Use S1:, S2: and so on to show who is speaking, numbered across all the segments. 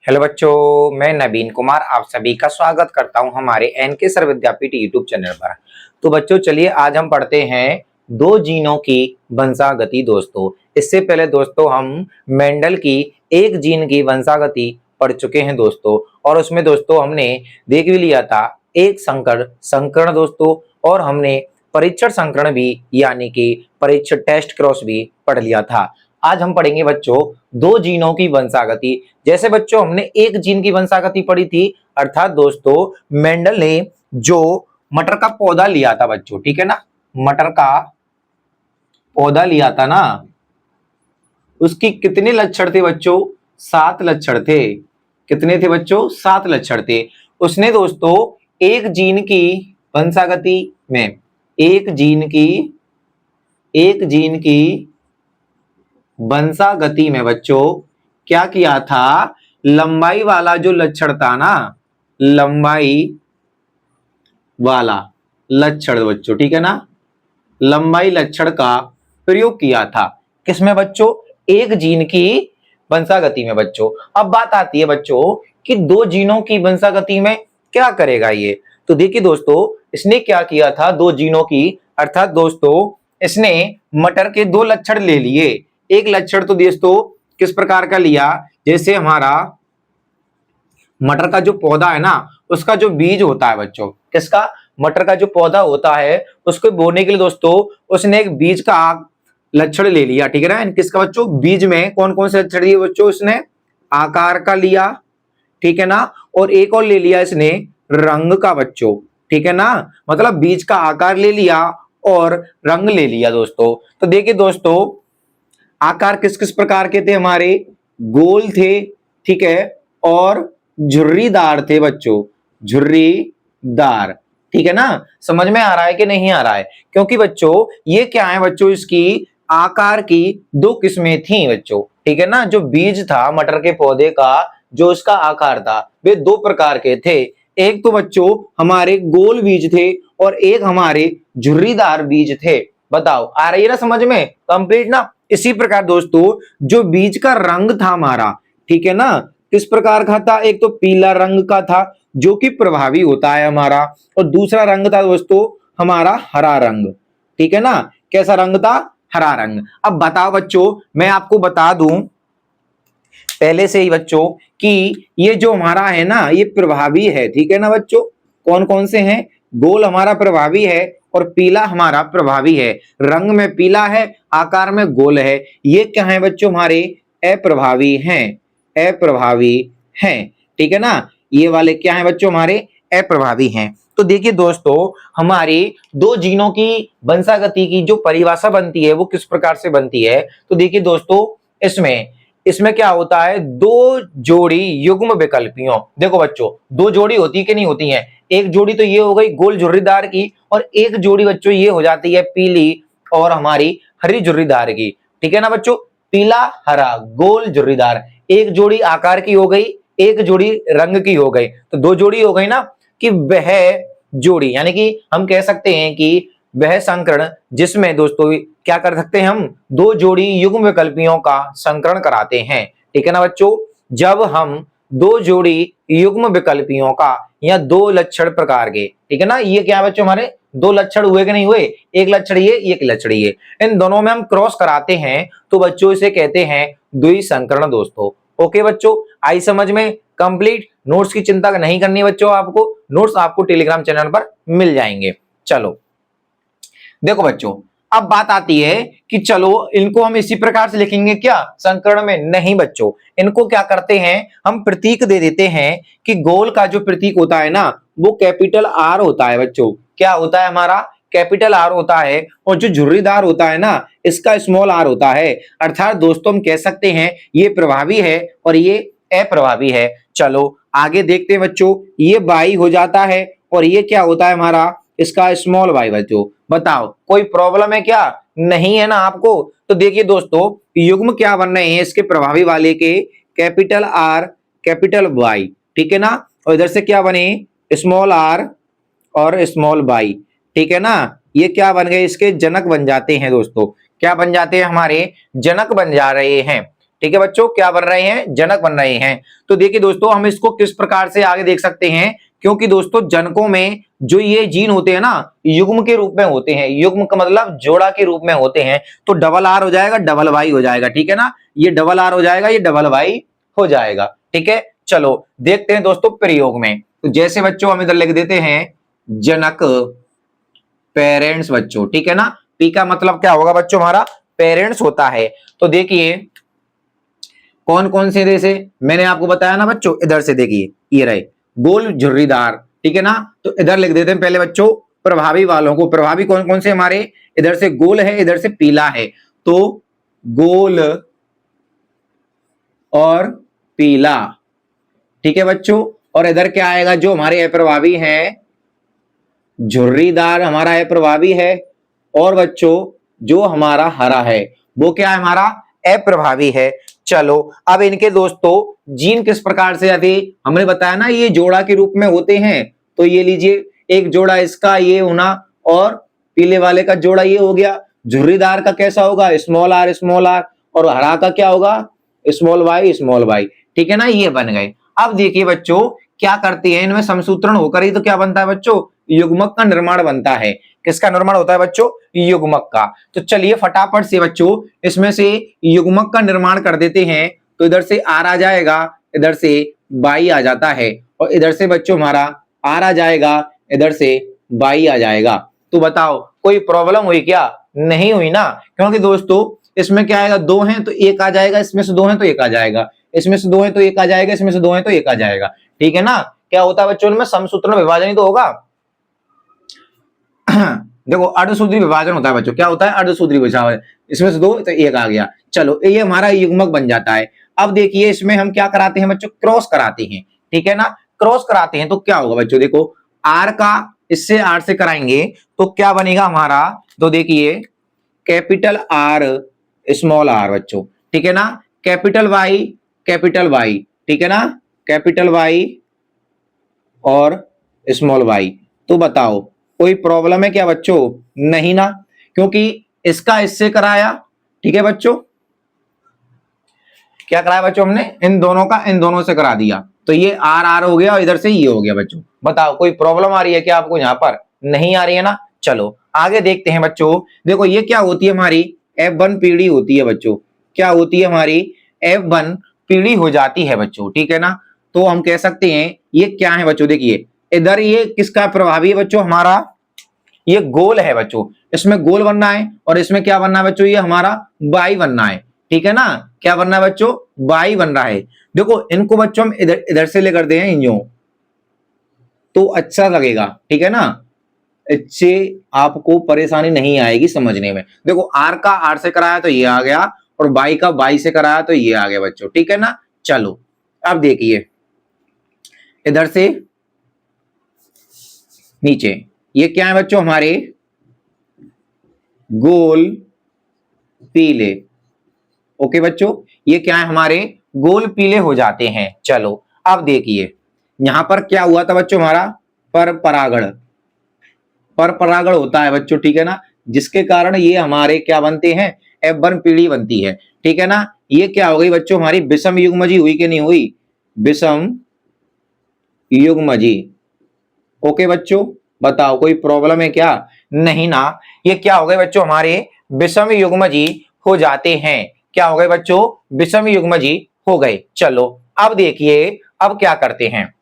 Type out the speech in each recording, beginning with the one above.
S1: Hello बच्चों, मैं नवीन कुमार आप सभी का स्वागत करता हूं हमारे एनके सर विद्यापीठ यूट्यूब चैनल पर। तो बच्चों चलिए आज हम पढ़ते हैं दो जीनों की वंशागति। दोस्तों इससे पहले दोस्तों हम मेंडल की एक जीन की वंशागति पढ़ चुके हैं दोस्तों, और उसमें दोस्तों हमने देख भी लिया था एक संकरण दोस्तों, और हमने परीक्षण संकरण भी यानी कि परीक्षण टेस्ट क्रॉस भी पढ़ लिया था। आज हम पढ़ेंगे बच्चों दो जीनों की वंशागति। जैसे बच्चों हमने एक जीन की वंशागति पढ़ी थी, अर्थात दोस्तों मेंडल ने जो मटर का पौधा लिया था बच्चों, ठीक है ना, मटर का पौधा लिया था ना, उसकी कितने लक्षण थे बच्चों? 7 लक्षण थे। कितने थे बच्चों? 7 लक्षण थे। उसने दोस्तों एक जीन की वंशागति में एक जीन की वंशागति में बच्चों क्या किया था? लंबाई वाला जो लक्षण था ना, लंबाई वाला लक्षण बच्चों, ठीक है ना, लंबाई लक्षण का प्रयोग किया था। किसमें बच्चों? एक जीन की वंशागति में बच्चों। अब बात आती है बच्चों कि दो जीनों की वंशागति में क्या करेगा ये। तो देखिए दोस्तों इसने क्या किया था दो जीनों की, अर्थात दोस्तों इसने मटर के दो लक्षण ले लिए। एक लक्षण तो दोस्तों किस प्रकार का लिया, जैसे हमारा मटर का जो पौधा है ना, उसका जो बीज होता है बच्चों, किसका? मटर का जो पौधा होता है उसको बोने के लिए दोस्तों उसने एक बीज का लक्षण ले लिया, ठीक है ना। किसका बच्चों? बीज में कौन कौन से लक्षण लिए बच्चों? इसने आकार का लिया, ठीक है ना, और एक और ले लिया इसने रंग का बच्चों, ठीक है ना। मतलब बीज का आकार ले लिया और रंग ले लिया दोस्तों। तो देखिए दोस्तों आकार किस किस प्रकार के थे हमारे? गोल थे, ठीक है, और झुर्रीदार थे बच्चों, झुर्रीदार, ठीक है ना। समझ में आ रहा है कि नहीं आ रहा है? क्योंकि बच्चों ये क्या है बच्चों, इसकी आकार की दो किस्में थी बच्चों, ठीक है ना। जो बीज था मटर के पौधे का, जो उसका आकार था, वे दो प्रकार के थे। एक तो बच्चों हमारे गोल बीज थे और एक हमारे झुर्रीदार बीज थे। बताओ आ रही है ना समझ में? कंप्लीट ना। इसी प्रकार दोस्तों जो बीज का रंग था हमारा, ठीक है ना, किस प्रकार का था? एक तो पीला रंग का था जो कि प्रभावी होता है हमारा, और दूसरा रंग था दोस्तों हमारा हरा रंग, ठीक है ना। कैसा रंग था? हरा रंग। अब बताओ बच्चों, मैं आपको बता दूं पहले से ही बच्चों कि ये जो हमारा है ना ये प्रभावी है, ठीक है ना बच्चों। कौन कौन से हैं? गोल हमारा प्रभावी है और पीला हमारा प्रभावी है। रंग में पीला है, आकार में गोल है। ये क्या है बच्चों? हमारे अप्रभावी हैं, अप्रभावी हैं, ठीक है ना। ये वाले क्या है बच्चों? हमारे अप्रभावी हैं। तो देखिए दोस्तों हमारे दो जीनों की वंशागति की जो परिभाषा बनती है वो किस प्रकार से बनती है। तो देखिए दोस्तों इसमें इसमें क्या होता है? दो जोड़ी युग्म विकल्पियों। देखो बच्चों दो जोड़ी होती कि नहीं होती है? एक जोड़ी तो ये हो गई गोल झुर्रीदार की, और एक जोड़ी बच्चों ये हो जाती है पीली और हमारी हरी झुर्रीदार की, ठीक है ना बच्चों। पीला हरा गोल झुर्रीदार, एक जोड़ी आकार की हो गई, एक जोड़ी रंग की हो गई। तो दो जोड़ी हो गई ना, कि वह जोड़ी यानी कि हम कह सकते हैं कि वह संकरण जिसमें दोस्तों क्या कर सकते हैं हम? दो जोड़ी युग्म विकल्पियों का संकरण कराते हैं, ठीक है ना बच्चों। जब हम दो जोड़ी युग्म विकल्पियों का या दो लक्षण प्रकार के, ठीक है ना, ये क्या है बच्चों? हमारे दो लक्षण हुए कि नहीं हुए? एक लक्षण ये, एक लक्षण ये, इन दोनों में हम क्रॉस कराते हैं तो बच्चों इसे कहते हैं द्विसंकरण दोस्तों। ओके बच्चों, आई समझ में? कंप्लीट। नोट्स की चिंता नहीं करनी बच्चों, आपको नोट्स आपको टेलीग्राम चैनल पर मिल जाएंगे। चलो देखो बच्चों अब बात आती है कि चलो इनको हम इसी प्रकार से लिखेंगे क्या संकरण में? नहीं बच्चों, इनको क्या करते हैं हम? प्रतीक दे देते हैं कि गोल का जो प्रतीक होता है ना वो कैपिटल आर होता है बच्चों। क्या होता है हमारा? कैपिटल आर होता है, और जो झुर्रीदार होता है ना इसका स्मॉल आर होता है। अर्थात दोस्तों हम कह सकते हैं ये प्रभावी है और ये अप्रभावी है। चलो आगे देखते हैं बच्चों, ये बाई हो जाता है और ये क्या होता है हमारा? इसका स्मॉल वाई बच्चों। बताओ कोई प्रॉब्लम है क्या? नहीं है ना आपको? तो देखिए दोस्तों युग्म क्या बन रहे हैं इसके प्रभावी वाले के? कैपिटल आर कैपिटल वाई, ठीक है ना, और इधर से क्या बने? स्मॉल आर और स्मॉल वाई, ठीक है ना। ये क्या बन गए? इसके जनक बन जाते हैं दोस्तों। क्या बन जाते हैं? हमारे जनक बन जा रहे हैं। ठीक है बच्चों, क्या बन रहे हैं, जनक बन रहे हैं। तो देखिए दोस्तों, हम इसको किस प्रकार से आगे देख सकते हैं, क्योंकि दोस्तों जनकों में जो ये जीन होते हैं ना, युग्म के रूप में होते हैं, युग्म का मतलब जोड़ा के रूप में होते हैं, तो डबल आर हो जाएगा, डबल वाई हो जाएगा, ठीक है ना, ये डबल आर हो जाएगा, ये डबल वाई हो जाएगा, ठीक है। चलो देखते हैं दोस्तों प्रयोग में। तो जैसे बच्चों हम इधर लिख देते हैं जनक पेरेंट्स बच्चों, ठीक है ना, पी का मतलब क्या होगा बच्चों, हमारा पेरेंट्स होता है। तो देखिए कौन कौन से जैसे मैंने आपको बताया ना बच्चों, इधर से देखिए ये रहे गोल झुर्रीदार, ठीक है ना, तो इधर लिख देते हैं पहले बच्चों प्रभावी वालों को। प्रभावी कौन कौन से हमारे, इधर से गोल है, इधर से पीला है, तो गोल और पीला, ठीक है बच्चों। और इधर क्या आएगा, जो हमारे अप्रभावी हैं, झुर्रीदार हमारा अप्रभावी है, और बच्चों जो हमारा हरा है वो क्या है, हमारा अप्रभावी है। चलो अब इनके दोस्तों जीन किस प्रकार से आते, हमने बताया ना ये जोड़ा के रूप में होते हैं, तो ये लीजिए एक जोड़ा इसका ये होना, और पीले वाले का जोड़ा ये हो गया। झुर्रीदार का कैसा होगा, स्मॉल आर, और हरा का क्या होगा, स्मॉल वाई, ठीक है ना, ये बन गए। अब देखिए बच्चों क्या करते हैं, इनमें समसूत्रण होकर ही तो क्या बनता है बच्चों, युग्मक का निर्माण बनता है। किसका निर्माण होता है बच्चों, युग्मक का। तो चलिए फटाफट से बच्चों इसमें से युग्मक का निर्माण कर देते हैं। तो इधर से आर आ जाएगा, इधर से बाई आ जाता है, और इधर से बच्चों हमारा आर आ जाएगा, इधर से बाई आ जाएगा। तो बताओ कोई प्रॉब्लम हुई क्या, नहीं हुई ना, क्योंकि दोस्तों इसमें क्या आएगा, दो हैं तो एक आ जाएगा, इसमें से दो हैं तो एक आ जाएगा, इसमें से दो हैं तो एक आ जाएगा, इसमें से दो हैं तो एक आ जाएगा, ठीक है ना। क्या होता है बच्चों, इनमें समसूत्रण विभाजन ही तो होगा। देखो अर्धसूत्री विभाजन होता है बच्चों, क्या होता है, अर्धसूत्री विभाजन, इसमें से दो तो एक आ गया। चलो ये हमारा युग्मक बन जाता है। अब देखिए इसमें हम क्या कराते हैं बच्चों, क्रॉस कराते हैं, ठीक है ना, क्रॉस कराते हैं तो क्या होगा बच्चों, देखो आर का इससे आर से कराएंगे तो क्या बनेगा हमारा, तो देखिए कैपिटल आर स्मॉल आर बच्चों, ठीक है ना, कैपिटल वाई, ठीक है ना, कैपिटल वाई और स्मॉल वाई। तो बताओ कोई प्रॉब्लम है क्या बच्चों, नहीं ना, क्योंकि इसका इससे कराया, ठीक है बच्चों, क्या कराया बच्चों हमने, इन दोनों का इन दोनों से करा दिया, तो ये आर आर हो गया और इधर से ये हो गया बच्चों। बताओ कोई प्रॉब्लम आ रही है क्या आपको, यहां पर नहीं आ रही है ना। चलो आगे देखते हैं बच्चों। देखो ये क्या होती है, हमारी F1 पीढ़ी होती है बच्चों, क्या होती है हमारी F1 पीढ़ी हो जाती है बच्चों, ठीक है ना। तो हम कह सकते हैं ये क्या है बच्चों, देखिए इधर ये किसका प्रभावी है बच्चों, हमारा ये गोल है बच्चों, इसमें गोल बनना है, और इसमें क्या बनना है बच्चों, ये हमारा बाई बनना है, ठीक है ना, क्या बनना है बच्चों, बाई बन रहा है। देखो इनको बच्चों हम इधर इधर से लेकर दे हैं यूं, तो अच्छा लगेगा, ठीक है ना, इससे आपको परेशानी नहीं आएगी समझने में। देखो आर का आर से कराया तो ये आ गया, और बाई का बाई से कराया तो ये आ गया बच्चों, ठीक है ना। चलो अब देखिए इधर से नीचे ये क्या है बच्चों, हमारे गोल पीले, ओके बच्चों, ये क्या है हमारे गोल पीले हो जाते हैं। चलो अब देखिए यहां पर क्या हुआ था बच्चों, हमारा पर परागण होता है बच्चों, ठीक है ना, जिसके कारण ये हमारे क्या बनते हैं, F1 पीढ़ी बनती है, ठीक है ना। ये क्या हो गई बच्चों, हमारी विषम युग्मजी हुई कि नहीं हुई, विषम युग्मजी, ओके बच्चों। बताओ कोई प्रॉब्लम है क्या, नहीं ना, ये क्या हो गए बच्चों, हमारे विषम युग्मजी हो जाते हैं, क्या हो गए बच्चों, विषम युग्मजी हो गए। चलो अब देखिए अब क्या करते हैं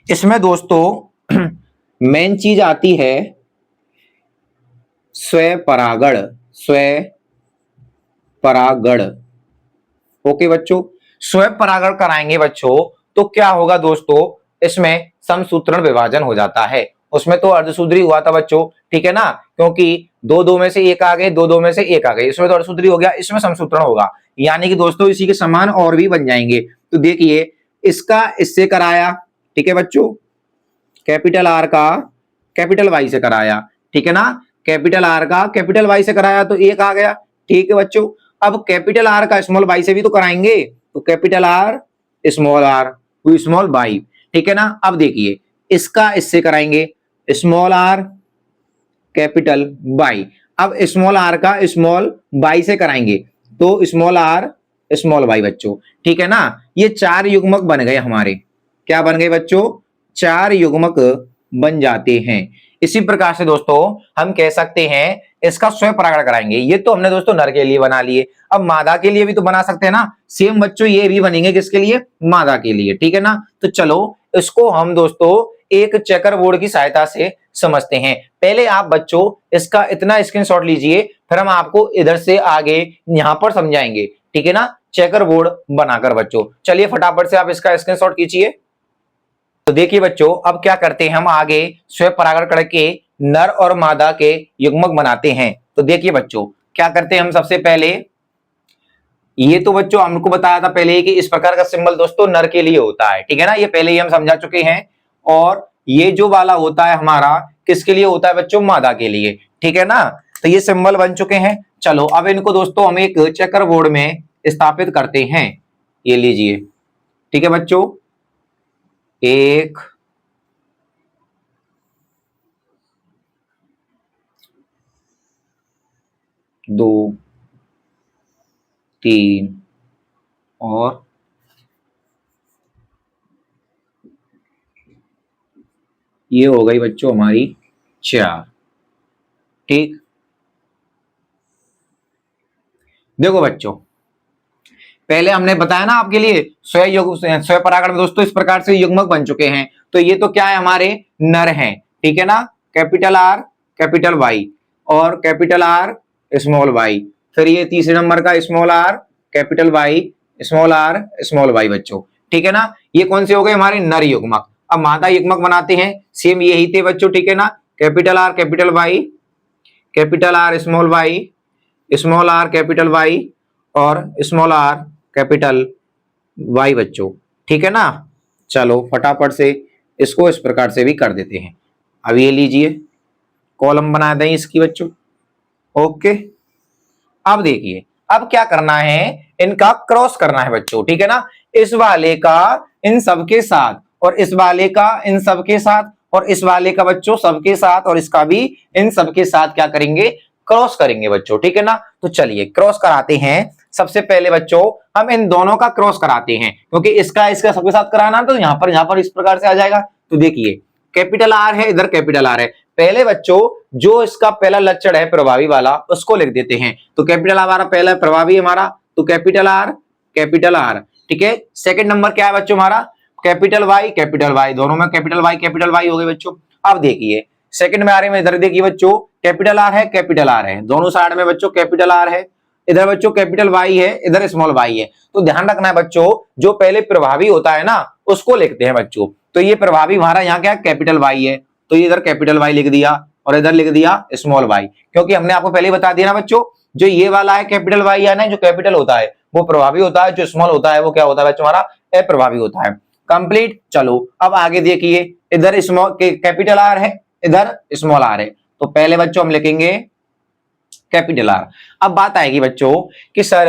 S1: इसमें दोस्तों मेन चीज आती है स्वपरागण, ओके बच्चों, स्वपरागण कराएंगे बच्चों तो क्या होगा दोस्तों, इसमें समसूत्रण विभाजन हो जाता है। उसमें तो अर्धसूत्री हुआ था बच्चों, ठीक है ना, क्योंकि दो दो में से एक आ गए, दो दो में से एक आ गए, इसमें तो अर्धसूत्री हो गया, इसमें समसूत्रण होगा, यानी कि दोस्तों इसी के समान और भी बन जाएंगे। तो देखिए इसका इससे कराया, ठीक है बच्चों, कैपिटल आर का कैपिटल वाई से कराया, ठीक है ना, कैपिटल आर का कैपिटल वाई से कराया तो एक आ गया, ठीक है बच्चों। अब कैपिटल आर का स्मॉल वाई से भी तो कराएंगे, तो कैपिटल आर स्मॉल वाई, ठीक है ना। अब देखिए इसका इससे कराएंगे, स्मॉल आर कैपिटल वाई, अब स्मॉल आर का स्मॉल वाई से कराएंगे तो स्मॉल आर स्मॉल वाई बच्चों, ठीक है ना। ये 4 युग्मक बन गए हमारे, क्या बन गए बच्चों, 4 युग्मक बन जाते हैं। इसी प्रकार से दोस्तों हम कह सकते हैं इसका स्वयं परागण कराएंगे। ये तो हमने दोस्तों नर के लिए बना लिए, अब मादा के लिए भी तो बना सकते हैं ना। सेम बच्चों ये भी बनेंगे किसके लिए, मादा के लिए, ठीक है ना। तो चलो इसको हम दोस्तों एक चेकर बोर्ड की सहायता से समझते हैं। पहले आप बच्चों इसका इतना स्क्रीनशॉट लीजिए, फिर हम आपको इधर से आगे यहां पर समझाएंगे, ठीक है ना, चेकर बोर्ड बनाकर बच्चों। चलिए फटाफट से आप इसका स्क्रीनशॉट खींचिए। तो देखिए बच्चों अब क्या करते हैं हम आगे स्वयं परागण करके नर और मादा के युग्मक बनाते हैं। तो देखिए बच्चों क्या करते हैं हम, सबसे पहले ये तो बच्चों हमको बताया था पहले ही कि इस प्रकार का सिंबल दोस्तों नर के लिए होता है, ठीक है ना, ये पहले ही हम समझा चुके हैं। और ये जो वाला होता है हमारा किसके लिए होता है बच्चों, मादा के लिए, ठीक है ना। तो ये सिंबल बन चुके हैं। चलो अब इनको दोस्तों हम एक चेकर बोर्ड में स्थापित करते हैं। ये लीजिए, ठीक है बच्चों, 1 2 3 और ये हो गई बच्चों हमारी 4, ठीक। देखो बच्चों पहले हमने बताया ना आपके लिए स्वयं परागण में दोस्तों इस प्रकार से युग्मक बन चुके हैं। तो ये तो क्या है, हमारे नर हैं, ठीक है ना, कैपिटल आर कैपिटल वाई और कैपिटल आर स्मॉल वाई, फिर ये तीसरे नंबर का small R capital Y small R small Y बच्चों, ठीक है ना। ये कौन से हो गए, हमारे नर युग्मक। अब मादा युग्मक बनाते हैं, सेम यही थे बच्चों, ठीक है ना, capital R capital Y capital R small R capital Y और स्मॉल आर कैपिटल वाई बच्चों, ठीक है ना। चलो फटाफट से इसको इस प्रकार से भी कर देते हैं। अब ये लीजिए कॉलम बना दें इसकी बच्चों, ओके। अब देखिए अब क्या करना है, इनका क्रॉस करना है बच्चों, ठीक है ना। इस वाले का इन सबके साथ और इस वाले का इन सबके साथ और इस वाले का बच्चों सबके साथ और इसका भी इन सबके साथ क्या करेंगे, क्रॉस करेंगे बच्चों, ठीक है ना। तो चलिए क्रॉस कराते हैं। सबसे पहले बच्चों हम इन दोनों का क्रॉस कराते हैं, क्योंकि इसका इसका सबके साथ कराना तो यहाँ पर इस प्रकार से आ जाएगा। तो देखिए कैपिटल आर है, इधर कैपिटल आर है। पहले बच्चों जो इसका पहला लक्षण है प्रभावी वाला उसको लिख देते हैं। तो कैपिटल हमारा पहला प्रभावी हमारा, तो कैपिटल आर, ठीक है। सेकंड नंबर क्या है बच्चों हमारा, कैपिटल वाई, दोनों में कैपिटल वाई हो गए बच्चों। अब देखिए सेकंड में आ रहे हैं, इधर देखिए बच्चों कैपिटल आर है, दोनों साइड में बच्चों कैपिटल आर है, इधर बच्चों कैपिटल वाई है, इधर स्मॉल वाई है। तो ध्यान रखना है बच्चों जो पहले प्रभावी होता है ना उसको लिखते हैं बच्चों। तो ये प्रभावी हमारा यहाँ क्या कैपिटल वाई है, तो ये इधर कैपिटल वाई लिख दिया और इधर लिख दिया स्मॉल वाई, क्योंकि हमने आपको पहले बता दिया ना बच्चों जो ये वाला है कैपिटल वाई यानी जो कैपिटल होता है वो प्रभावी होता है, जो स्मॉल होता है वो क्या होता है बच्चों हमारा अप्रभावी होता है। कंप्लीट। चलो अब आगे देखिए, इधर स्मॉल कैपिटल आर है, इधर स्मॉल आर है, तो पहले बच्चों हम लिखेंगे कैपिटल आर। अब बात आएगी बच्चों कि सर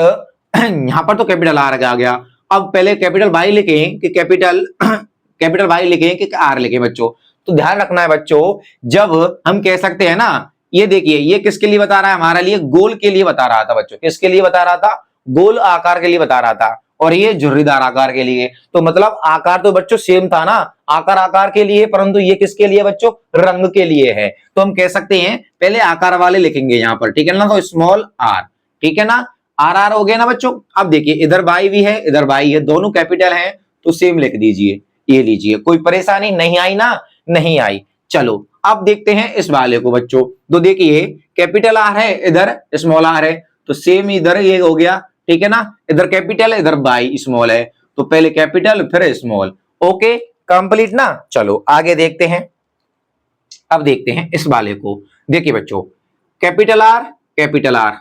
S1: यहां पर तो कैपिटल आर आ गया, अब पहले कैपिटल वाई लिखें कि कैपिटल वाई लिखें कि आर लिखें बच्चों। तो ध्यान रखना है बच्चों जब हम कह सकते हैं ना, ये देखिए ये किसके लिए बता रहा है, हमारे लिए गोल के लिए बता रहा था बच्चों, किसके लिए बता रहा था, गोल आकार के लिए बता रहा था, और ये झुर्रीदार आकार के लिए। तो मतलब आकार तो बच्चों सेम था ना, आकार के लिए, परंतु ये किसके लिए बच्चों, रंग के लिए है। तो हम कह सकते हैं पहले आकार वाले लिखेंगे यहाँ पर, ठीक है ना, तो स्मॉल आर, ठीक है ना, आर हो गया ना बच्चों। अब देखिए इधर बाई भी है इधर बाई है, दोनों कैपिटल है तो सेम लिख दीजिए। ये लीजिए, कोई परेशानी नहीं आई ना, नहीं आई। चलो अब देखते हैं इस वाले को बच्चों। तो देखिए कैपिटल आर है इधर स्मॉल आर है, तो सेम इधर ये हो गया, ठीक है ना, इधर कैपिटल इधर बाई स्मॉल है, तो पहले कैपिटल फिर स्मॉल, ओके कंप्लीट ना। चलो आगे देखते हैं। अब देखते हैं इस वाले को। देखिए बच्चों कैपिटल आर,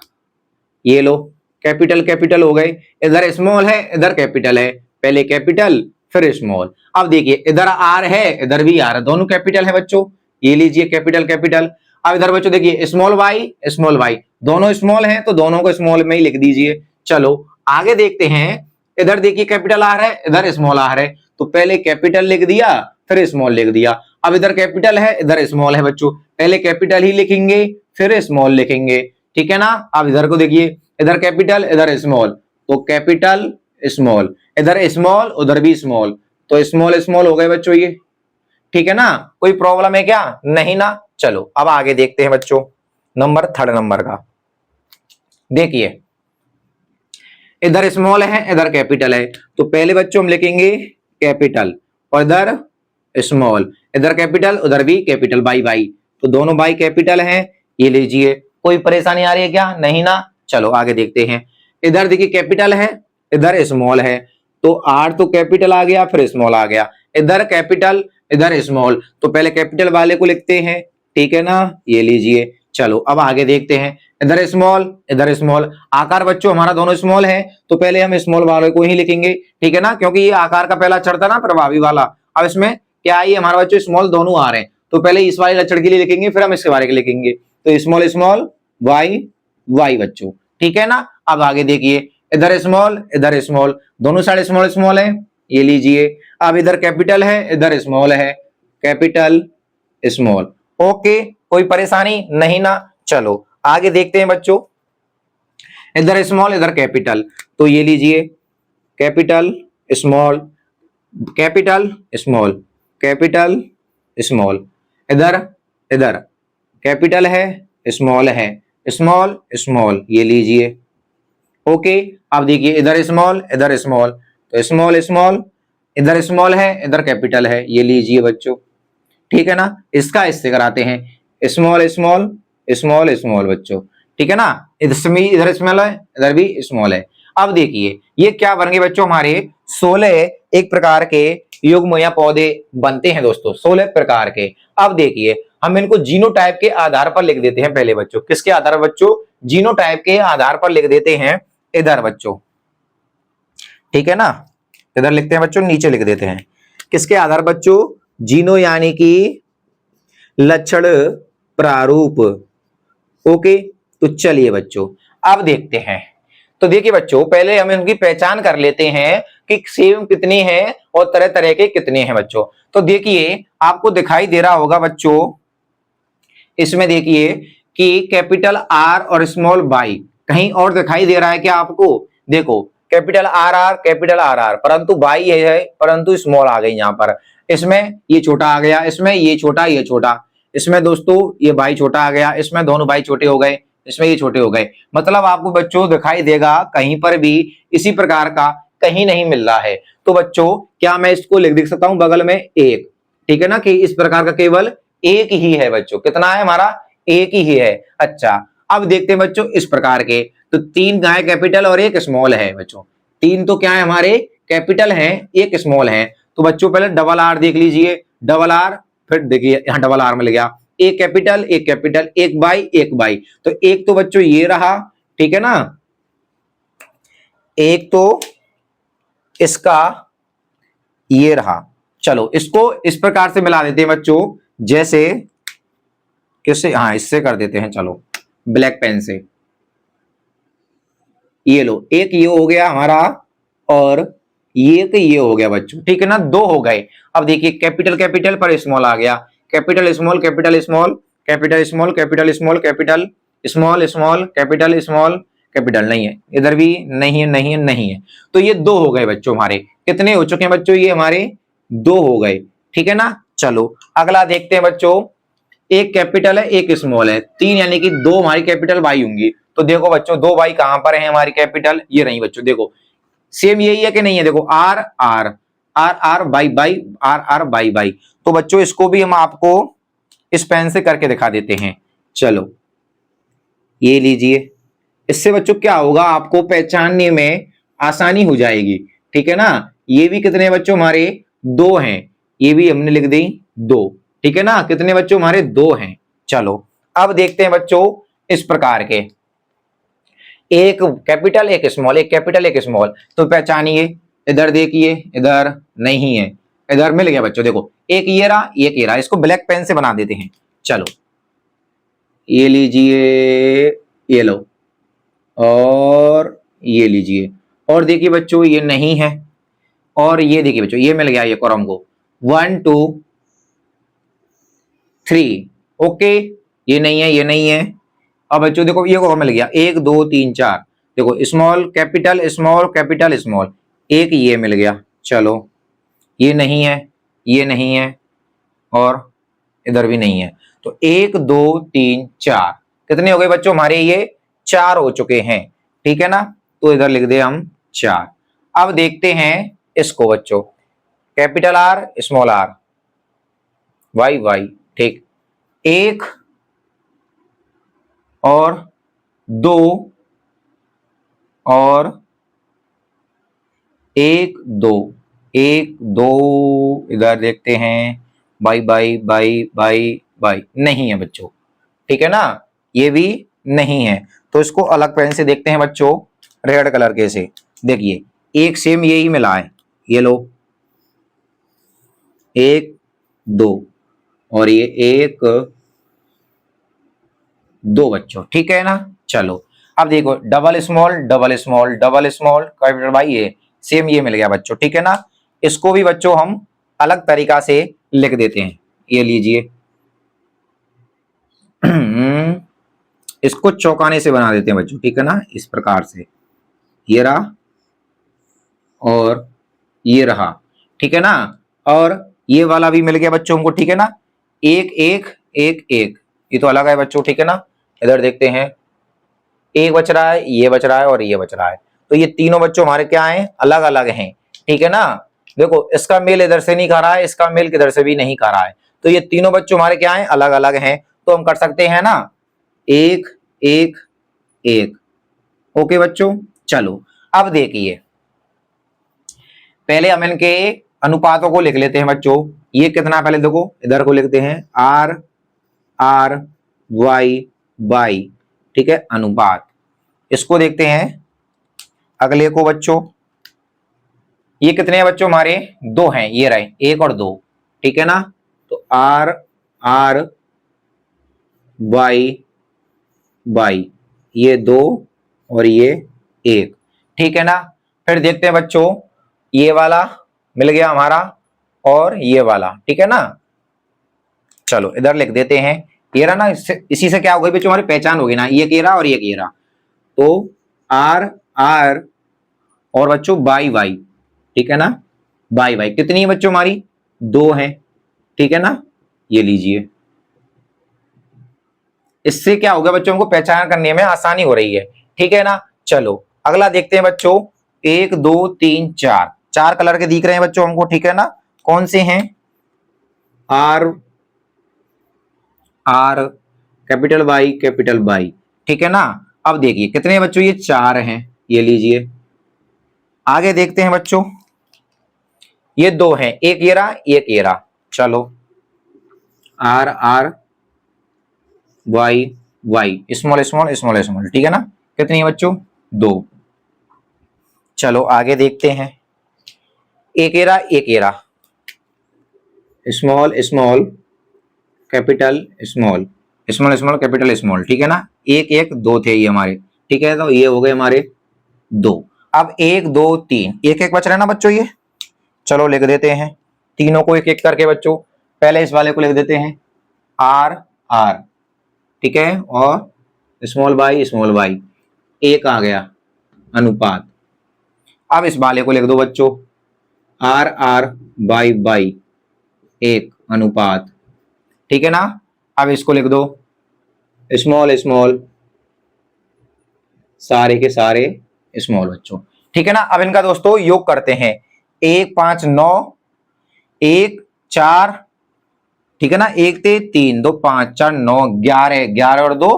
S1: ये लो कैपिटल हो गए, इधर स्मॉल है इधर कैपिटल है, पहले कैपिटल फिर स्मॉल। अब देखिए इधर आर है इधर भी आर है, दोनों कैपिटल है बच्चों, ये लीजिए कैपिटल। अब इधर बच्चों देखिए स्मॉल वाई, दोनों स्मॉल हैं तो दोनों को स्मॉल में ही लिख दीजिए। चलो आगे देखते हैं, इधर देखिए कैपिटल आर है इधर स्मॉल आर है, तो पहले कैपिटल लिख दिया फिर स्मॉल लिख दिया। अब इधर कैपिटल है इधर स्मॉल है बच्चों, पहले कैपिटल ही लिखेंगे फिर स्मॉल लिखेंगे, ठीक है ना। अब इधर को देखिए इधर कैपिटल इधर स्मॉल, तो कैपिटल स्मॉल, इधर स्मॉल उधर भी स्मॉल, तो स्मॉल स्मॉल हो गए बच्चों ये, ठीक है ना। कोई प्रॉब्लम है क्या? नहीं ना। चलो अब आगे देखते हैं बच्चों नंबर थर्ड नंबर का। देखिए इधर स्मॉल है इधर कैपिटल है, तो पहले बच्चों हम लिखेंगे कैपिटल और इधर स्मॉल, इधर कैपिटल उधर भी कैपिटल, बाई बाई, तो दोनों बाई कैपिटल हैं। ये लीजिए, कोई परेशानी आ रही है क्या? नहीं ना। चलो आगे देखते हैं। इधर देखिए कैपिटल है इधर स्मॉल है, तो आर तो कैपिटल आ गया फिर स्मॉल आ गया, इधर कैपिटल इधर स्मॉल, तो पहले कैपिटल वाले को लिखते हैं, ठीक है ना। ये लीजिए, चलो अब आगे देखते हैं। इधर स्मॉल, आकार बच्चों हमारा दोनों स्मॉल है, तो पहले हम स्मॉल वाले को ही लिखेंगे, ठीक है ना, क्योंकि ये आकार का पहला अक्षर था ना प्रभावी वाला। अब इसमें क्या है, हमारा बच्चों स्मॉल दोनों आ रहे हैं, तो पहले इस वाले लक्षण के लिए लिखेंगे फिर हम इसके बारे के लिखेंगे, तो स्मॉल स्मॉल वाई वाई बच्चों, ठीक है ना। अब आगे देखिए इधर स्मॉल दोनों साइड स्मॉल स्मॉल है, ये लीजिए। अब इधर कैपिटल है इधर स्मॉल है, कैपिटल स्मॉल, ओके, कोई परेशानी नहीं ना। चलो आगे देखते हैं बच्चों, इधर स्मॉल इधर कैपिटल, तो ये लीजिए capital small capital small capital small, इधर इधर कैपिटल है स्मॉल स्मॉल स्मॉल, ये लीजिए, ओके। अब देखिए इधर स्मॉल तो स्मॉल स्मॉल, इधर स्मॉल है इधर कैपिटल है, ये लीजिए बच्चों, ठीक है ना। इसका इससे कराते हैं, स्मॉल स्मॉल स्मॉल स्मॉल बच्चों, ठीक है ना। इधर स्मॉल है इधर भी स्मॉल है। अब देखिए ये क्या बन गए बच्चों, हमारे 16 एक प्रकार के युग्म या पौधे बनते हैं दोस्तों, 16 प्रकार के। अब देखिए हम इनको जीनोटाइप के आधार पर लिख देते हैं पहले बच्चों, किसके आधार पर बच्चों? जीनोटाइप के आधार पर लिख देते हैं इधर बच्चों, ठीक है ना। इधर लिखते हैं बच्चों, नीचे लिख देते हैं किसके आधार बच्चों? जीनो यानी कि लक्षण प्रारूप, ओके। तो चलिए बच्चों अब देखते हैं, तो देखिए बच्चों पहले हम इनकी पहचान कर लेते हैं कि सेम कितनी है और तरह तरह के कितने हैं बच्चों। तो देखिए आपको दिखाई दे रहा होगा बच्चों, इसमें देखिए कि कैपिटल आर और स्मॉल बाई, कहीं और दिखाई दे रहा है क्या आपको? देखो कैपिटल आर आर, परंतु बाई है परंतु स्मॉल आ गई यहाँ पर, इसमें ये छोटा आ गया, इसमें ये छोटा, इसमें दोस्तों ये बाई छोटा आ गया, इसमें दोनों बाई छोटे हो गए, इसमें ये छोटे हो गए, मतलब आपको बच्चों दिखाई देगा कहीं पर भी इसी प्रकार का कहीं नहीं मिल रहा है। तो बच्चों क्या मैं इसको लिख सकता हूं बगल में एक, ठीक है ना, कि इस प्रकार का केवल एक ही है बच्चों, कितना है हमारा? एक ही है। अच्छा अब देखते हैं बच्चों इस प्रकार के, तो 3 गाय कैपिटल और एक स्मॉल है बच्चों, 3 तो क्या है हमारे कैपिटल हैं एक स्मॉल है, तो बच्चों पहले डबल आर देख लीजिए, डबल आर, फिर देखिए यहां डबल आर मिल गया, एक कैपिटल एक बाई, तो एक तो बच्चों ये रहा, ठीक है ना, एक तो इसका ये रहा। चलो इसको इस प्रकार से मिला देते हैं बच्चों, जैसे किससे, हाँ इससे कर देते हैं, चलो ब्लैक पेन से, ये लो, एक ये हो गया हमारा और ये हो गया बच्चों, ठीक है ना, 2 हो गए। अब देखिए कैपिटल कैपिटल पर स्मॉल आ गया, capital small capital small capital small capital small capital small small capital small capital, नहीं है इधर भी, नहीं है, तो ये 2 हो गए बच्चों हमारे, कितने हो चुके हैं बच्चों? ये हमारे 2 हो गए, ठीक है ना। चलो अगला देखते हैं बच्चों, एक कैपिटल है एक स्मॉल है, 3 यानी कि 2 हमारी कैपिटल बाई होंगी, तो देखो बच्चों 2 बाई कहां पर है हमारी कैपिटल? ये रही बच्चों, देखो सेम यही है कि नहीं है, देखो R R R R Y Y R R Y Y, तो बच्चों इसको भी हम आपको इस पेन से करके दिखा देते हैं, चलो ये लीजिए, इससे बच्चों क्या होगा, आपको पहचानने में आसानी हो जाएगी, ठीक है ना। ये भी कितने बच्चों हमारे? 2 हैं, ये भी हमने लिख दी 2, ठीक है ना, कितने बच्चों हमारे? 2 हैं। चलो अब देखते हैं बच्चों इस प्रकार के, एक कैपिटल एक स्मॉल, एक कैपिटल एक स्मॉल, तो पहचानिए, इधर देखिए इधर नहीं है, इधर मिल गया बच्चों, देखो एक ये रहा एक ये रहा, इसको ब्लैक पेन से बना देते हैं, चलो ये लीजिए, ये लो और ये लीजिए, और देखिए बच्चों ये नहीं है, और ये देखिए बच्चों ये मिल गया ये कॉलम को, 1 2 3, ओके, ये नहीं है, अब बच्चों देखो ये को मिल गया 1 2 3 4, देखो स्मॉल कैपिटल स्मॉल, एक ये मिल गया, चलो ये नहीं है, ये नहीं है, और इधर भी नहीं है। तो 1 2 3 4 कितने हो गए बच्चों हमारे, ये 4 हो चुके हैं, ठीक है ना। तो इधर लिख दे हम 4। अब देखते हैं इसको बच्चों, capital R small R, Y Y, ठीक, 1 और 2 और 1 2 1 2, इधर देखते हैं, by by by by by, नहीं है बच्चों, ठीक है ना, ये भी नहीं है। तो इसको अलग पेन से देखते हैं बच्चों, रेड कलर के से, देखिए एक सेम यही मिला है, ये लो 1 2 और ये 1 2 बच्चों, ठीक है ना। चलो अब देखो डबल स्मॉल कैपिटल भाई, ये सेम ये मिल गया बच्चों, ठीक है ना। इसको भी बच्चों हम अलग तरीका से लिख देते हैं, ये लीजिए इसको चौकाने से बना देते हैं बच्चों, ठीक है ना, इस प्रकार से, ये रहा और ये रहा, ठीक है ना। और ये वाला भी मिल गया बच्चों हमको, ठीक है ना, 1 1 1 1, ये तो अलग है बच्चों, ठीक है ना। इधर देखते हैं, एक बच रहा है, ये बच रहा है और ये बच रहा है, तो ये तीनों बच्चों हमारे क्या हैं, अलग अलग हैं, ठीक है ना। देखो इसका मेल इधर से नहीं खा रहा है, इसका मेल किधर से भी नहीं खा रहा है, तो ये तीनों बच्चों हमारे क्या हैं, अलग अलग हैं। तो हम कर सकते हैं ना 1 1 1, ओके बच्चों। चलो अब देखिए, पहले हम इनके अनुपातों को लिख लेते हैं बच्चों। ये कितना, पहले देखो इधर को लिखते हैं आर आर वाई वाई, ठीक है, अनुपात। इसको देखते हैं अगले को बच्चों, ये कितने हैं बच्चों हमारे, 2 हैं, ये रहे 1 और 2, ठीक है ना। तो आर आर वाई वाई, ये 2 और ये 1, ठीक है ना। फिर देखते हैं बच्चों, ये वाला मिल गया हमारा और ये वाला, ठीक है ना। चलो इधर लिख देते हैं, ये रहा ना, इसी से क्या हो गई बच्चों हमारी पहचान होगी ना, ये केरा और ये केरा। तो आर आर और बच्चों बाई वाई, ठीक है ना, बाई वाई कितनी है बच्चों हमारी, 2 है, ठीक है ना, ये लीजिए। इससे क्या होगा बच्चों, हमको पहचान करने में आसानी हो रही है, ठीक है ना। चलो अगला देखते हैं बच्चों, 1 2 3 4, 4 कलर के दिख रहे हैं बच्चों हमको, ठीक है ना। कौन से हैं, आर आर कैपिटल बाई, ठीक है ना। अब देखिए कितने बच्चों, ये 4 हैं, ये लीजिए। आगे देखते हैं बच्चों, ये 2 हैं, एक ये रहा एक ये रहा, चलो R R Y Y, small, ठीक है ना। कितनी है बच्चों, 2। चलो आगे देखते हैं, एक era small capital small capital small, ठीक है ना। 1 1 2 थे ये हमारे, ठीक है, तो ये हो गए हमारे 2। अब 1 2 3, एक एक बच रहा है ना बच्चों ये, चलो लिख देते हैं तीनों को एक एक करके बच्चों। पहले इस वाले को लिख देते हैं आर आर, ठीक है, और स्मॉल बाई, एक आ गया अनुपात। अब इस वाले को लिख दो बच्चों आर आर बाई, एक अनुपात, ठीक है ना। अब इसको लिख दो स्मॉल सारे के सारे स्मॉल बच्चों, ठीक है ना। अब इनका दोस्तों योग करते हैं, 1 5 9 1 4, ठीक है ना, 1 थे 3 2 5 4 9 11 और 2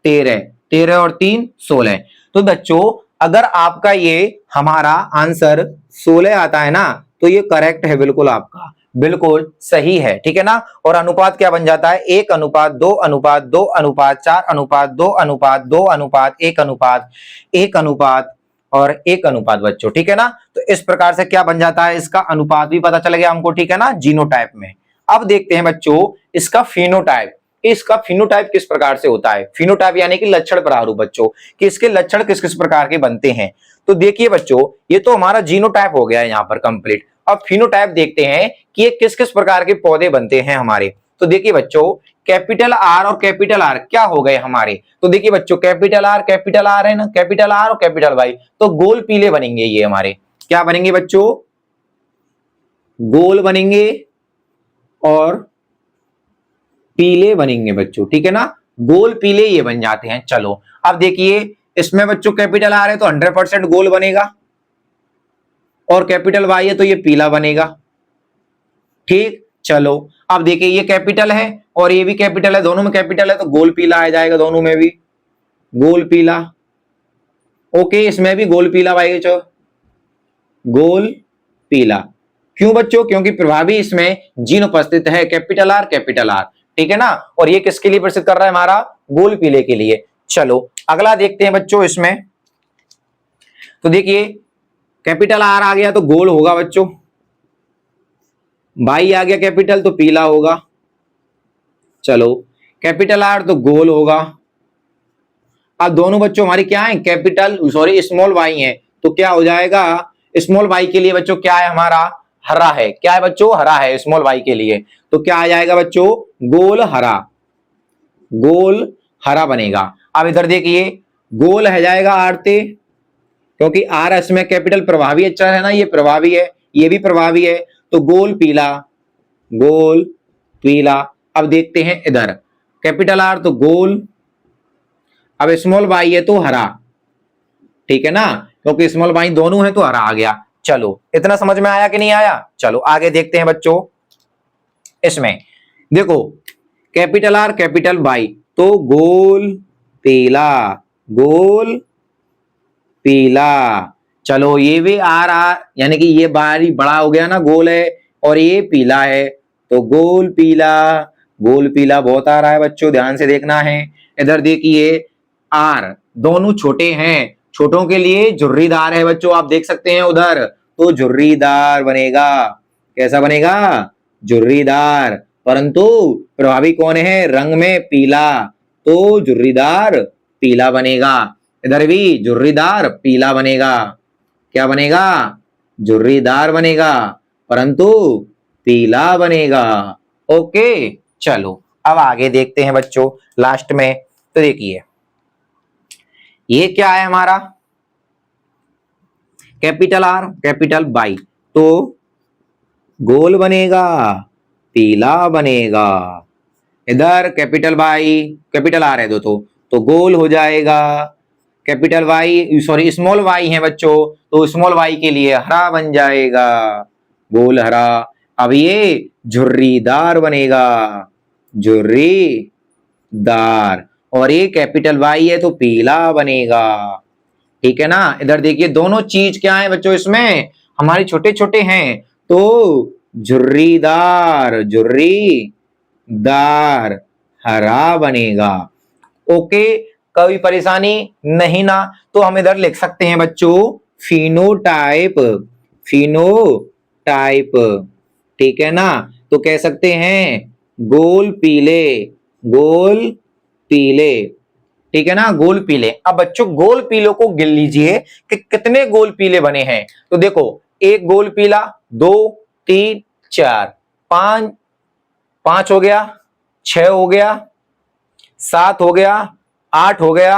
S1: 13 और 3 16। तो बच्चों अगर आपका ये हमारा आंसर 16 आता है ना, तो ये करेक्ट है, बिल्कुल आपका बिल्कुल सही है, ठीक है ना। और अनुपात क्या बन जाता है, 1 अनुपात 2 अनुपात 2 अनुपात 4 अनुपात 2 अनुपात 2 अनुपात 1 अनुपात 1 अनुपात और 1 अनुपात बच्चों, ठीक है ना। तो इस प्रकार से क्या बन जाता है, इसका अनुपात भी पता चल गया हमको, ठीक है ना, जीनोटाइप में। अब देखते हैं बच्चों इसका फिनोटाइप, इसका फिनोटाइप किस प्रकार से होता है। फिनोटाइप यानी कि लक्षण प्रारूप बच्चों, कि इसके लक्षण किस किस प्रकार के बनते हैं। तो देखिए बच्चों, ये तो हमारा जीनोटाइप हो गया है यहाँ पर कंप्लीट। अब फिनोटाइप देखते हैं कि ये किस किस प्रकार के पौधे बनते हैं हमारे। तो देखिए बच्चों कैपिटल आर और कैपिटल आर क्या हो गए हमारे, तो देखिए बच्चों कैपिटल आर है ना, कैपिटल आर और कैपिटल वाई, तो गोल पीले बनेंगे ये हमारे, क्या बनेंगे बच्चों, गोल बनेंगे और पीले बनेंगे बच्चों, ठीक है ना, गोल पीले ये बन जाते हैं। चलो अब देखिए इसमें बच्चों कैपिटल आर है तो 100% गोल बनेगा, और कैपिटल वाई है तो ये पीला बनेगा, ठीक। चलो अब देखिए ये कैपिटल है और ये भी कैपिटल है, दोनों में कैपिटल है तो गोल पीला आ जाएगा, दोनों में भी गोल पीला। ओके इसमें भी गोल पीला भाई, गोल पीला। क्यों बच्चों, क्योंकि प्रभावी इसमें जीन उपस्थित है कैपिटल आर, ठीक है ना, और ये किसके लिए प्रसिद्ध कर रहा है, हमारा गोल पीले के लिए। चलो अगला देखते हैं बच्चों इसमें, तो देखिए कैपिटल आर आ गया तो गोल होगा बच्चों, वाई आ गया कैपिटल तो पीला होगा, चलो कैपिटल आर तो गोल होगा। अब दोनों बच्चों हमारी क्या है, कैपिटल सॉरी स्मॉल वाई है, तो क्या हो जाएगा, स्मॉल वाई के लिए बच्चों क्या है हमारा, हरा है, क्या है बच्चों, हरा है स्मॉल वाई के लिए, तो क्या आ जाएगा बच्चों, गोल हरा, गोल हरा बनेगा। अब इधर देखिए गोल है जाएगा आरते, क्योंकि आर इसमें कैपिटल प्रभावी अक्षर है ना, ये प्रभावी है, ये भी प्रभावी है, तो गोल पीला, गोल पीला। अब देखते हैं इधर कैपिटल आर तो गोल, अब स्मॉल वाई है तो हरा, ठीक है ना, क्योंकि स्मॉल वाई दोनों है तो हरा आ गया। चलो इतना समझ में आया कि नहीं आया, चलो आगे देखते हैं बच्चों इसमें, देखो कैपिटल आर कैपिटल वाई तो गोल पीला, गोल पीला। चलो ये भी आर यानी कि ये बारी बड़ा हो गया ना, गोल है और ये पीला है, तो गोल पीला, गोल पीला बहुत आ रहा है बच्चों, ध्यान से देखना है। इधर देखिए आर दोनों छोटे हैं, छोटों के लिए झुर्रीदार है बच्चों, आप देख सकते हैं उधर, तो झुर्रीदार बनेगा, कैसा बनेगा, झुर्रीदार, परंतु प्रभावी कौन है, रंग में पीला, तो झुर्रीदार पीला बनेगा। इधर भी झुर्रीदार पीला बनेगा, क्या बनेगा, झुर्रीदार बनेगा, परंतु पीला बनेगा। ओके चलो अब आगे देखते हैं बच्चों लास्ट में, तो देखिए ये क्या है हमारा, कैपिटल आर कैपिटल वाई तो गोल बनेगा, पीला बनेगा। इधर कैपिटल वाई कैपिटल आर है दो तो गोल हो जाएगा, capital Y sorry small Y है बच्चों, तो स्मॉल वाई के लिए हरा बन जाएगा, गोल हरा। अब ये झुर्रीदार बनेगा, झुर्रीदार, और ये कैपिटल वाई है तो पीला बनेगा, ठीक है ना। इधर देखिए दोनों चीज क्या है बच्चों, इसमें हमारे छोटे छोटे हैं, तो झुर्रीदार, झुर्रीदार हरा बनेगा। ओके कोई परेशानी नहीं ना, तो हम इधर लिख सकते हैं बच्चों फिनोटाइप, फिनोटाइप, ठीक है ना, तो कह सकते हैं गोल पीले, गोल पीले, ठीक है ना, गोल पीले। अब बच्चों गोल पीलों को गिन लीजिए कि कितने गोल पीले बने हैं, तो देखो एक गोल पीला, 2 3 4 5, 5 हो गया, 6 हो गया, 7 हो गया, 8 हो गया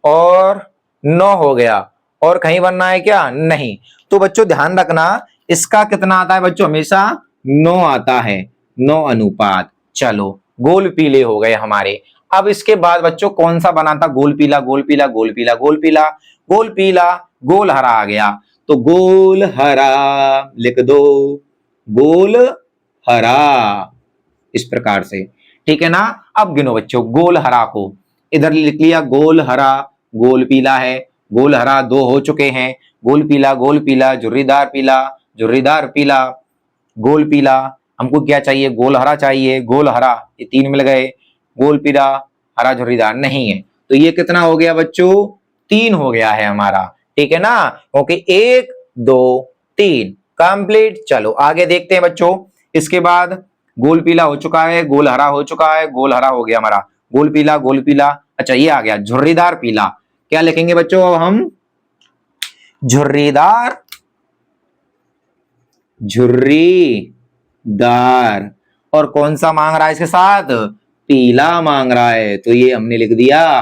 S1: और 9 हो गया, और कहीं बनना है क्या, नहीं। तो बच्चों ध्यान रखना इसका कितना आता है बच्चों, हमेशा 9 आता है, 9 अनुपात। चलो गोल पीले हो गए हमारे। अब इसके बाद बच्चों कौन सा बना था, गोल पीला, गोल पीला, गोल पीला, गोल पीला, गोल पीला, गोल हरा आ गया, तो गोल हरा लिख दो, गोल हरा, इस प्रकार से, ठीक है ना। अब गिनो बच्चों गोल हरा को, इधर लिख लिया गोल हरा, गोल पीला है, गोल हरा 2 हो चुके हैं, गोल पीला, झुर्रीदार पीला, झुर्रीदार पीला, गोल पीला, हमको क्या चाहिए, गोल हरा चाहिए, गोल हरा, ये 3 मिल गए, गोल पीला, हरा झुर्रीदार नहीं है, तो ये कितना हो गया बच्चों, 3 हो गया है हमारा, ठीक है ना, क्योंकि 1 2 3 कंप्लीट। चलो आगे देखते हैं बच्चों, इसके बाद गोल पीला हो चुका है, गोल हरा हो चुका है, गोल हरा हो गया हमारा, गोल पीला, गोल पीला, अच्छा ये आ गया झुर्रीदार पीला, क्या लिखेंगे बच्चों अब हम, झुर्रीदार, झुर्रीदार, और कौन सा मांग रहा है इसके साथ, पीला मांग रहा है, तो ये हमने लिख दिया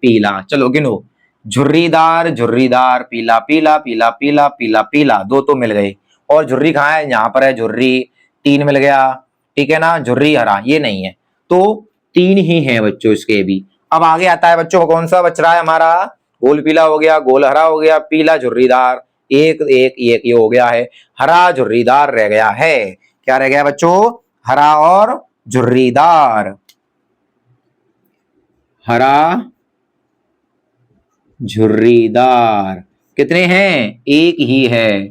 S1: पीला। चलो गिनो, झुर्रीदार झुर्रीदार, पीला पीला पीला पीला पीला पीला, दो तो मिल गए। और झुर्री कहाँ है, यहाँ पर है झुर्री, तीन मिल गया, ठीक है ना। झुर्री हरा ये नहीं है, तो तीन ही है बच्चों इसके भी। अब आगे आता है बच्चों, कौन सा बच रहा है हमारा, गोल पीला हो गया, गोल हरा हो गया, पीला झुर्रीदार, एक एक एक ये हो गया है, हरा झुर्रीदार रह गया है। क्या रह गया बच्चों, हरा और झुर्रीदार, हरा झुर्रीदार। कितने हैं, एक ही है।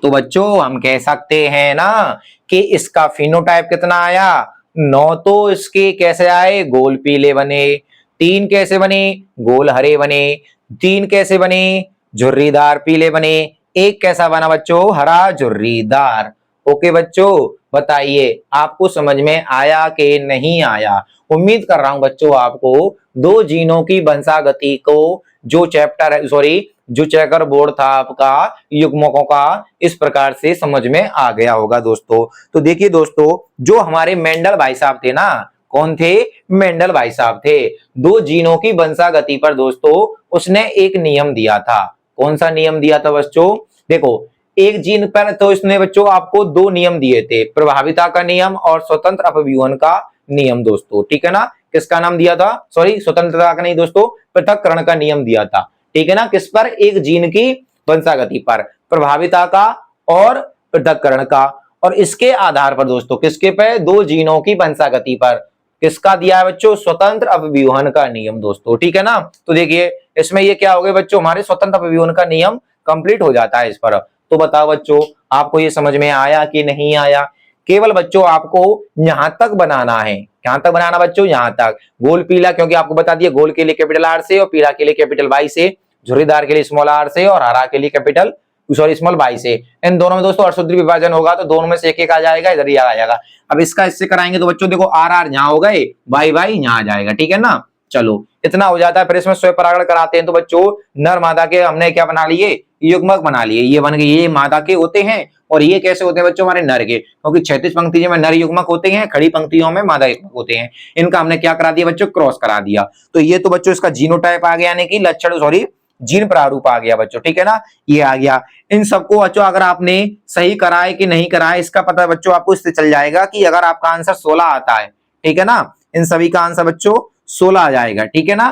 S1: तो बच्चों हम कह सकते हैं ना कि इसका फिनोटाइप कितना आया, 9 तो इसके कैसे आए, गोल पीले बने, 3 कैसे बने, गोल हरे बने, 3 कैसे बने, झुर्रीदार पीले बने, एक कैसा बना बच्चों, हरा झुर्रीदार। ओके बच्चों, बताइए आपको समझ में आया कि नहीं आया। उम्मीद कर रहा हूं बच्चों आपको दो जीनों की वंशागति को जो चैप्टर है, सॉरी जो चेकर बोर्ड था आपका युग्मकों का, इस प्रकार से समझ में आ गया होगा दोस्तों। तो देखिए दोस्तों, जो हमारे मेंडल भाई साहब थे ना, कौन थे, मेंडल भाई साहब थे, दो जीनों की वंशागति पर दोस्तों उसने एक नियम दिया था। कौन सा नियम दिया था बच्चों, देखो एक जीन पर तो इसने बच्चों आपको दो नियम दिए थे, प्रभाविता का नियम और स्वतंत्र अपव्यूहन का नियम दोस्तों, ठीक है ना। किसका नाम दिया था, सॉरी स्वतंत्रता का नहीं दोस्तों, पृथक्करण का नियम दिया था, ठीक है ना। किस पर, एक जीन की वंशागति पर, प्रभाविता का और पृथक्करण का। और इसके आधार पर दोस्तों किसके पे, दो जीनों की वंशागति पर किसका दिया है बच्चों, स्वतंत्र अपव्यूहन का नियम दोस्तों, ठीक है ना। तो देखिए इसमें ये क्या हो गए बच्चों, हमारे स्वतंत्र अपव्यूहन का नियम कंप्लीट हो जाता है इस पर। तो बताओ बच्चों आपको ये समझ में आया कि नहीं आया। केवल बच्चों आपको यहां तक बनाना है, यहां तक बनाना बच्चों, यहां तक। गोल पीला क्योंकि आपको बता दिया, गोल के लिए कैपिटल आर से और पीला के लिए कैपिटल वाई से, झुर्रीदार के लिए स्मॉल आर से और हरा के लिए कैपिटल सॉरी स्मॉल वाई से। इन दोनों में दोस्तों अशुद्ध विभाजन होगा तो दोनों में से एक एक आ जाएगा, इधर ही आ जाएगा। अब इसका इससे कराएंगे तो बच्चों देखो आर आर यहां हो गए, वाई वाई यहां आ जाएगा, ठीक है ना। चलो इतना हो जाता है, फिर इसमें स्वयं कराते हैं तो बच्चों नर मादा के हमने क्या बना लिए, युग्मक बना लिए, ये बन गए, ये मादा के होते हैं और ये कैसे होते हैं बच्चों, हमारे नर के, क्योंकि 36 पंक्तियों में नर युग्मक होते हैं, खड़ी पंक्तियों में मादा युग्मक होते हैं। इनका हमने क्या करा दिया बच्चों, क्रॉस करा दिया। तो ये तो बच्चों इसका जीनोटाइप आ गया, यानी कि लक्षण सॉरी जीन प्रारूप आ गया बच्चों, ठीक है ना, ये आ गया। इन सबको बच्चों अगर आपने सही करा है कि नहीं करा है इसका पता बच्चों आपको इससे चल जाएगा कि अगर आपका आंसर 16 आता है, ठीक है ना, इन सभी का आंसर बच्चों 16 आ जाएगा, ठीक है ना,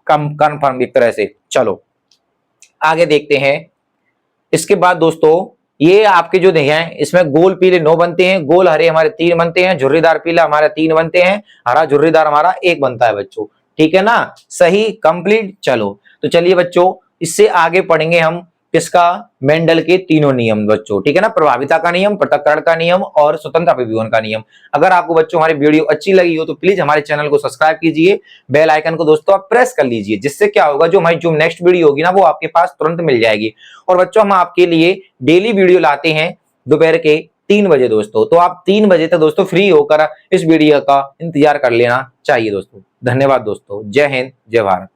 S1: कंफर्म एक तरह से। चलो आगे देखते हैं। इसके बाद दोस्तों ये आपके जो देखे हैं इसमें गोल पीले 9 बनते हैं, गोल हरे हमारे 3 बनते हैं, झुर्रीदार पीला हमारे 3 बनते हैं, हरा झुर्रीदार हमारा 1 बनता है बच्चों, ठीक है ना, सही कंप्लीट। चलो तो चलिए बच्चों इससे आगे पढ़ेंगे हम किसका, मेंडल के तीनों नियम बच्चों, ठीक है ना, प्रभाविता का नियम, पृथक्करण का नियम और स्वतंत्र अपव्यूहन का नियम। अगर आपको बच्चों हमारी वीडियो अच्छी लगी हो तो प्लीज हमारे चैनल को सब्सक्राइब कीजिए, बेल आइकन को दोस्तों आप प्रेस कर लीजिए, जिससे क्या होगा जो हमारी जो नेक्स्ट वीडियो होगी ना वो आपके पास तुरंत मिल जाएगी। और बच्चों हम आपके लिए डेली वीडियो लाते हैं दोपहर के 3 बजे दोस्तों, तो आप 3 बजे तक दोस्तों फ्री होकर इस वीडियो का इंतजार कर लेना चाहिए दोस्तों। धन्यवाद दोस्तों, जय हिंद जय भारत।